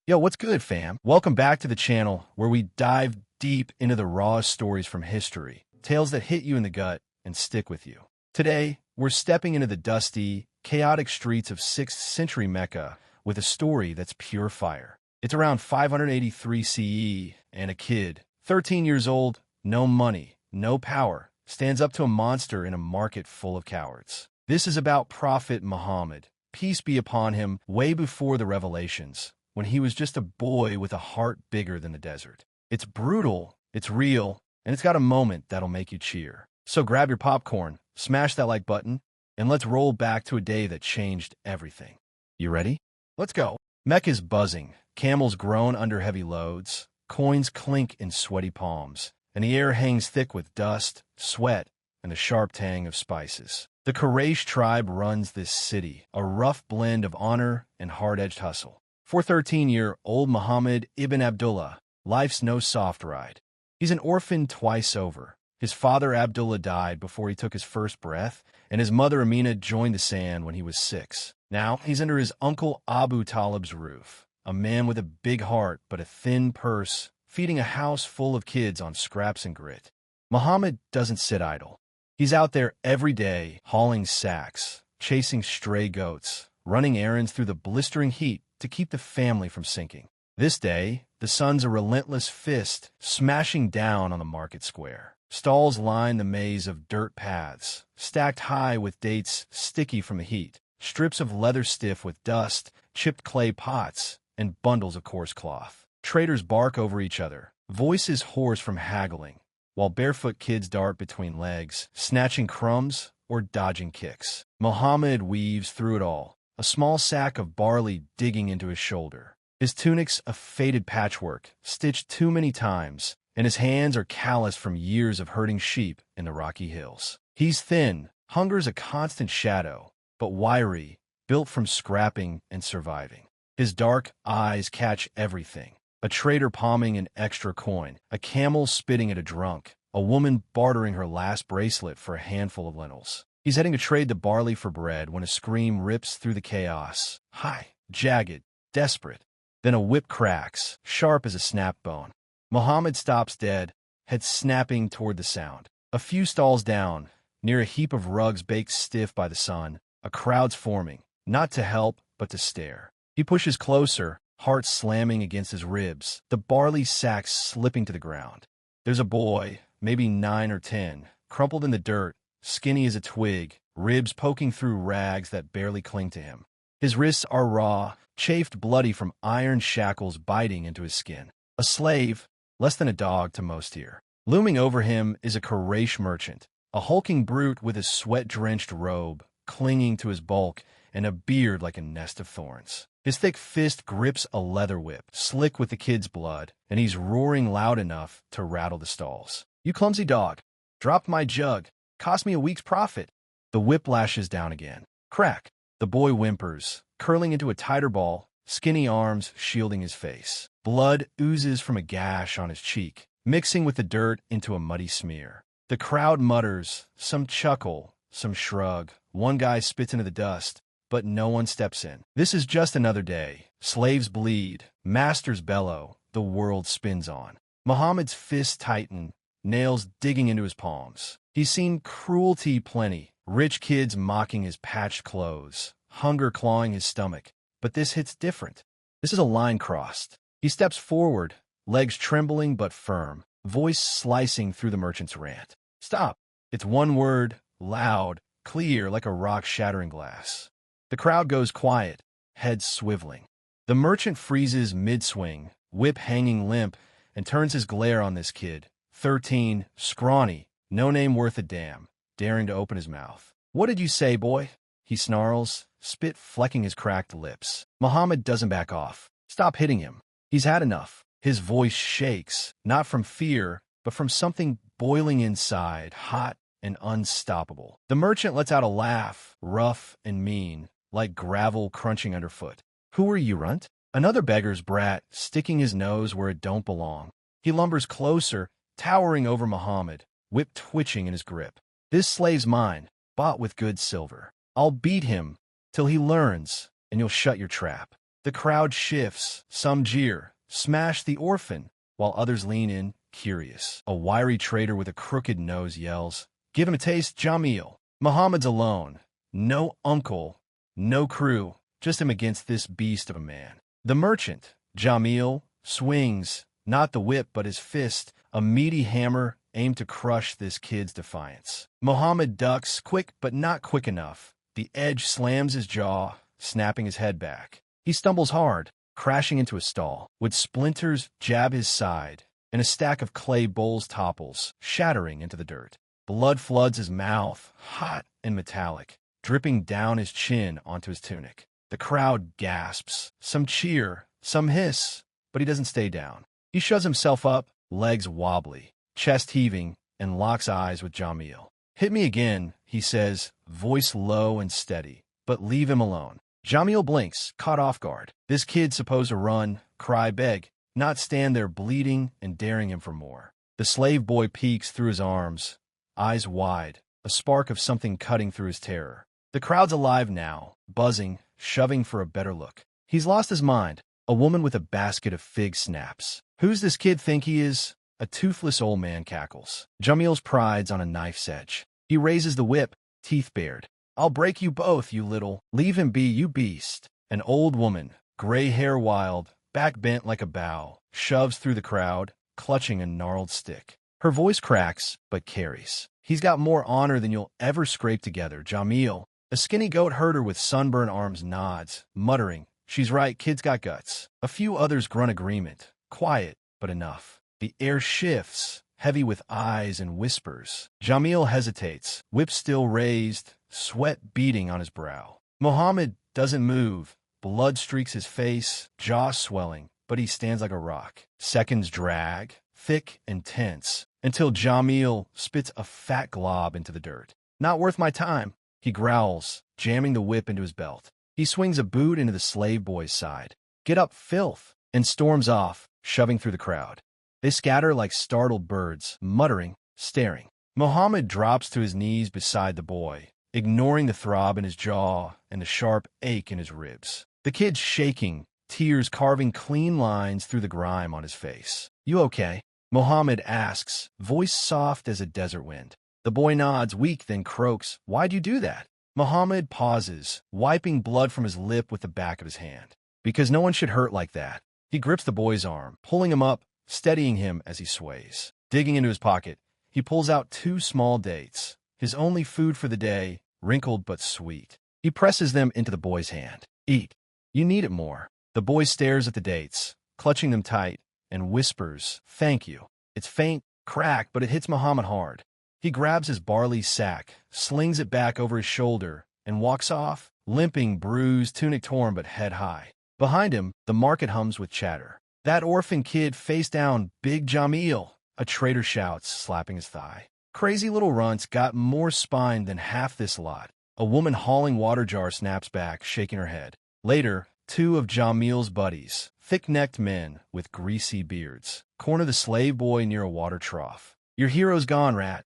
Yo, what's good, fam? Welcome back to the channel where we dive deep into the rawest stories from history, tales that hit you in the gut and stick with you. Today, we're stepping into the dusty, chaotic streets of 6th century Mecca with a story that's pure fire. It's around 583 CE, and a kid, 13 years old, no money, no power, stands up to a monster in a market full of cowards. This is about Prophet Muhammad, peace be upon him, way before the revelations, when he was just a boy with a heart bigger than the desert. It's brutal, it's real, and it's got a moment that'll make you cheer. So grab your popcorn, smash that like button, and let's roll back to a day that changed everything. You ready? Let's go. Mecca's buzzing, camels groan under heavy loads, coins clink in sweaty palms, and the air hangs thick with dust, sweat, and the sharp tang of spices. The Quraysh tribe runs this city, a rough blend of honor and hard-edged hustle. For 13-year-old Muhammad ibn Abdullah, life's no soft ride. He's an orphan twice over. His father Abdullah died before he took his first breath, and his mother Amina joined the sand when he was 6. Now he's under his uncle Abu Talib's roof, a man with a big heart but a thin purse, feeding a house full of kids on scraps and grit. Muhammad doesn't sit idle. He's out there every day, hauling sacks, chasing stray goats, running errands through the blistering heat to keep the family from sinking. This day, the sun's a relentless fist, smashing down on the market square. Stalls line the maze of dirt paths, stacked high with dates sticky from the heat, strips of leather stiff with dust, chipped clay pots, and bundles of coarse cloth. Traders bark over each other, voices hoarse from haggling, while barefoot kids dart between legs, snatching crumbs or dodging kicks. Muhammad weaves through it all, a small sack of barley digging into his shoulder. His tunic's a faded patchwork, stitched too many times, and his hands are calloused from years of herding sheep in the rocky hills. He's thin, hunger's a constant shadow, but wiry, built from scrapping and surviving. His dark eyes catch everything. A trader palming an extra coin, a camel spitting at a drunk, a woman bartering her last bracelet for a handful of lentils. He's heading to trade the barley for bread when a scream rips through the chaos. High, jagged, desperate. Then a whip cracks, sharp as a snap bone. Muhammad stops dead, head snapping toward the sound. A few stalls down, near a heap of rugs baked stiff by the sun, a crowd's forming, not to help, but to stare. He pushes closer, heart slamming against his ribs, the barley sacks slipping to the ground. There's a boy, maybe 9 or 10, crumpled in the dirt, skinny as a twig, ribs poking through rags that barely cling to him. His wrists are raw, chafed bloody from iron shackles biting into his skin. A slave, less than a dog to most here. Looming over him is a Quraysh merchant, a hulking brute with his sweat-drenched robe, clinging to his bulk, and a beard like a nest of thorns. His thick fist grips a leather whip, slick with the kid's blood, and he's roaring loud enough to rattle the stalls. "You clumsy dog! Dropped my jug! Cost me a week's profit!" The whip lashes down again. Crack! The boy whimpers, curling into a tighter ball, skinny arms shielding his face. Blood oozes from a gash on his cheek, mixing with the dirt into a muddy smear. The crowd mutters, some chuckle, some shrug. One guy spits into the dust, but no one steps in. This is just another day. Slaves bleed, masters bellow, the world spins on. Muhammad's fists tighten, nails digging into his palms. He's seen cruelty plenty, rich kids mocking his patched clothes, hunger clawing his stomach. But this hit's different. This is a line crossed. He steps forward, legs trembling but firm, voice slicing through the merchant's rant. "Stop." It's one word, loud, clear like a rock shattering glass. The crowd goes quiet, heads swiveling. The merchant freezes mid-swing, whip hanging limp, and turns his glare on this kid, 13, scrawny, no name worth a damn, daring to open his mouth. "What did you say, boy?" he snarls, spit flecking his cracked lips. Muhammad doesn't back off. Stop hitting him. He's had enough. His voice shakes, not from fear, but from something boiling inside, hot and unstoppable. The merchant lets out a laugh, rough and mean, like gravel crunching underfoot. "Who are you, runt?" Another beggar's brat, sticking his nose where it don't belong. He lumbers closer, towering over Muhammad, whip twitching in his grip. "This slave's mine, bought with good silver. I'll beat him till he learns, and you'll shut your trap." The crowd shifts, some jeer, smash the orphan, while others lean in, curious. A wiry trader with a crooked nose yells, "Give him a taste, Jamil." Muhammad's alone. No uncle, no crew, just him against this beast of a man. The merchant, Jamil, swings, not the whip but his fist, a meaty hammer aimed to crush this kid's defiance. Muhammad ducks, quick but not quick enough. The edge slams his jaw, snapping his head back. He stumbles hard, crashing into a stall. Wood splinters jab his side, and a stack of clay bowls topples, shattering into the dirt. Blood floods his mouth, hot and metallic, dripping down his chin onto his tunic. The crowd gasps, some cheer, some hiss, but he doesn't stay down. He shoves himself up, legs wobbly, chest heaving, and locks eyes with Jamil. "Hit me again," he says, voice low and steady, "but leave him alone." Jamil blinks, caught off guard. This kid's supposed to run, cry, beg, not stand there bleeding and daring him for more. The slave boy peeks through his arms, eyes wide, a spark of something cutting through his terror. The crowd's alive now, buzzing, shoving for a better look. He's lost his mind. A woman with a basket of figs snaps. "Who's this kid think he is?" A toothless old man cackles. Jamil's pride's on a knife's edge. He raises the whip, teeth bared. "I'll break you both, you little—" "Leave him be, you beast." An old woman, gray hair wild, back bent like a bow, shoves through the crowd, clutching a gnarled stick. Her voice cracks, but carries. "He's got more honor than you'll ever scrape together, Jamil." A skinny goat herder with sunburned arms nods, muttering, "She's right, kid's got guts." A few others grunt agreement, quiet, but enough. The air shifts, heavy with eyes and whispers. Jamil hesitates, whip still raised, sweat beading on his brow. Muhammad doesn't move. Blood streaks his face, jaw swelling, but he stands like a rock. Seconds drag, thick and tense, until Jamil spits a fat glob into the dirt. "Not worth my time," he growls, jamming the whip into his belt. He swings a boot into the slave boy's side. "Get up, filth!" and storms off, shoving through the crowd. They scatter like startled birds, muttering, staring. Muhammad drops to his knees beside the boy, ignoring the throb in his jaw and the sharp ache in his ribs. The kid's shaking, tears carving clean lines through the grime on his face. "You okay?" Muhammad asks, voice soft as a desert wind. The boy nods, weak, then croaks, "Why'd you do that?" Muhammad pauses, wiping blood from his lip with the back of his hand. "Because no one should hurt like that." He grips the boy's arm, pulling him up, steadying him as he sways. Digging into his pocket, he pulls out 2 small dates, his only food for the day, wrinkled but sweet. He presses them into the boy's hand. "Eat. You need it more." The boy stares at the dates, clutching them tight, and whispers, "Thank you." It's faint, crack, but it hits Muhammad hard. He grabs his barley sack, slings it back over his shoulder, and walks off, limping, bruised, tunic torn but head high. Behind him, the market hums with chatter. "That orphan kid face down, Big Jamil," a trader shouts, slapping his thigh. "Crazy little runts got more spine than half this lot." A woman hauling water jar snaps back, shaking her head. Later, 2 of Jamil's buddies, thick-necked men with greasy beards, corner the slave boy near a water trough. "Your hero's gone, rat."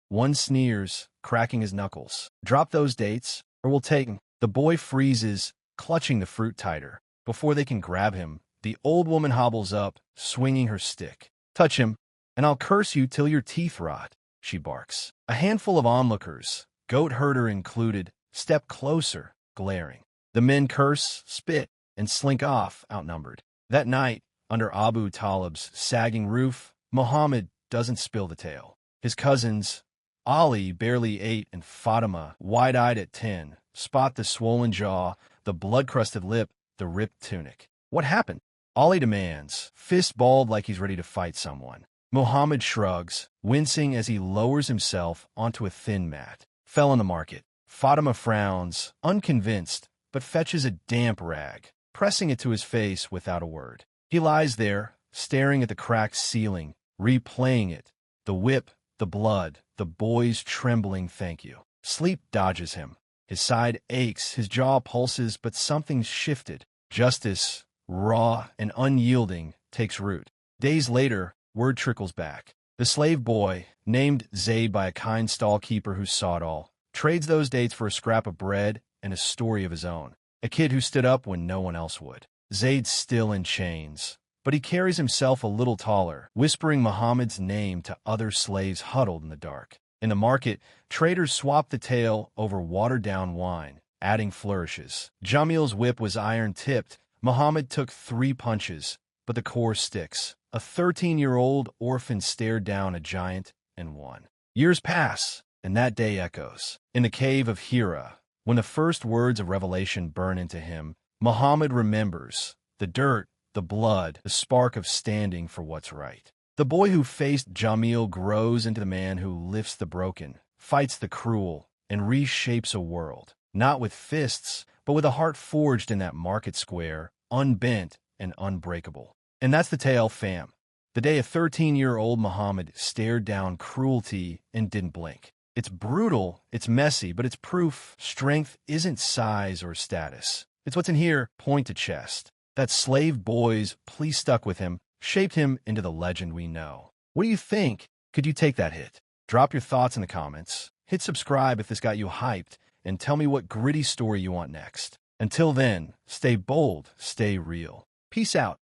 One sneers, cracking his knuckles. "Drop those dates, or we'll take 'em." The boy freezes, clutching the fruit tighter. Before they can grab him, the old woman hobbles up, swinging her stick. "Touch him, and I'll curse you till your teeth rot," she barks. A handful of onlookers, goat herder included, step closer, glaring. The men curse, spit, and slink off, outnumbered. That night, under Abu Talib's sagging roof, Muhammad doesn't spill the tale. His cousins, Ali, barely 8, and Fatima, wide-eyed at 10, spot the swollen jaw, the blood-crusted lip, the ripped tunic. "What happened?" Ali demands, fist balled like he's ready to fight someone. Muhammad shrugs, wincing as he lowers himself onto a thin mat. "Fell in the market." Fatima frowns, unconvinced, but fetches a damp rag, pressing it to his face without a word. He lies there, staring at the cracked ceiling, replaying it. The whip, the blood, the boy's trembling thank you. Sleep dodges him. His side aches, his jaw pulses, but something's shifted. Justice, raw and unyielding, takes root. Days later, word trickles back. The slave boy, named Zayd by a kind stall-keeper who saw it all, trades those dates for a scrap of bread and a story of his own. A kid who stood up when no one else would. Zayd's still in chains, but he carries himself a little taller, whispering Muhammad's name to other slaves huddled in the dark. In the market, traders swapped the tale over watered-down wine, adding flourishes. Jamil's whip was iron-tipped. Muhammad took 3 punches, but the core sticks. A 13-year-old orphan stared down a giant and won. Years pass, and that day echoes. In the cave of Hira, when the first words of revelation burn into him, Muhammad remembers the dirt, the blood, the spark of standing for what's right. The boy who faced Jamil grows into the man who lifts the broken, fights the cruel, and reshapes a world, not with fists, but with a heart forged in that market square, unbent and unbreakable. And that's the tale, fam. The day a 13-year-old Muhammad stared down cruelty and didn't blink. It's brutal, it's messy, but it's proof strength isn't size or status. It's what's in here, point to chest. That slave boys, please stuck with him, shaped him into the legend we know. What do you think? Could you take that hit? Drop your thoughts in the comments. Hit subscribe if this got you hyped, and tell me what gritty story you want next. Until then, stay bold, stay real. Peace out.